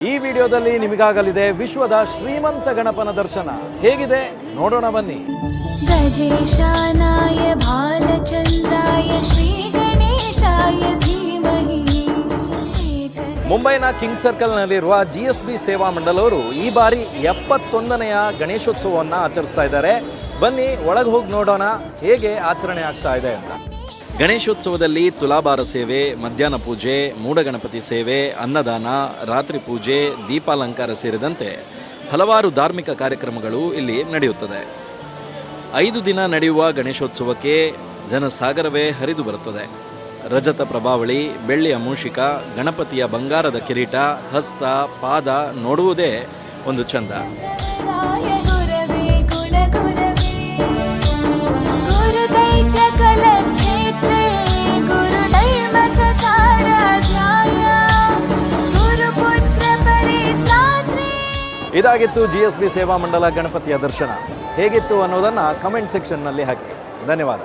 ಈ ವಿಡಿಯೋದಲ್ಲಿ ನಿಮಗಾಗಲಿದೆ ವಿಶ್ವದ ಶ್ರೀಮಂತ ಗಣಪನ ದರ್ಶನ. ಹೇಗಿದೆ ನೋಡೋಣ ಬನ್ನಿ. ಗಜೇಶಾನಾಯ ಬಾಲಚಂದ್ರಾಯ ಶ್ರೀ ಗಣೇಶಾಯ ಧೀಮಹಿ. ಮುಂಬೈನ ಕಿಂಗ್ ಸರ್ಕಲ್ನಲ್ಲಿರುವ GSB ಸೇವಾ ಮಂಡಲವರು ಈ ಬಾರಿ 71ನೆಯ ಗಣೇಶೋತ್ಸವವನ್ನು ಆಚರಿಸ್ತಾ ಇದ್ದಾರೆ. ಬನ್ನಿ ಒಳಗೆ ಹೋಗಿ ನೋಡೋಣ ಹೇಗೆ ಆಚರಣೆ ಆಗ್ತಾ ಇದೆ ಅಂತ. ಗಣೇಶೋತ್ಸವದಲ್ಲಿ ತುಲಾಭಾರ ಸೇವೆ, ಮಧ್ಯಾಹ್ನ ಪೂಜೆ, ಮೂಢಗಣಪತಿ ಸೇವೆ, ಅನ್ನದಾನ, ರಾತ್ರಿ ಪೂಜೆ, ದೀಪಾಲಂಕಾರ ಸೇರಿದಂತೆ ಹಲವಾರು ಧಾರ್ಮಿಕ ಕಾರ್ಯಕ್ರಮಗಳು ಇಲ್ಲಿ ನಡೆಯುತ್ತದೆ. 5 ದಿನ ನಡೆಯುವ ಗಣೇಶೋತ್ಸವಕ್ಕೆ ಜನಸಾಗರವೇ ಹರಿದು ಬರುತ್ತದೆ. ರಜತ ಪ್ರಭಾವಳಿ, ಬೆಳ್ಳಿಯ ಮೂಷಿಕ, ಗಣಪತಿಯ ಬಂಗಾರದ ಕಿರೀಟ, ಹಸ್ತ, ಪಾದ ನೋಡುವುದೇ ಒಂದು ಚಂದ. ಇದಾಗಿತ್ತು GSB ಸೇವಾ ಮಂಡಲ ಗಣಪತಿಯ ದರ್ಶನ. ಹೇಗಿತ್ತು ಅನ್ನೋದನ್ನು ಕಮೆಂಟ್ ಸೆಕ್ಷನ್ನಲ್ಲಿ ಹಾಕಿ. ಧನ್ಯವಾದ.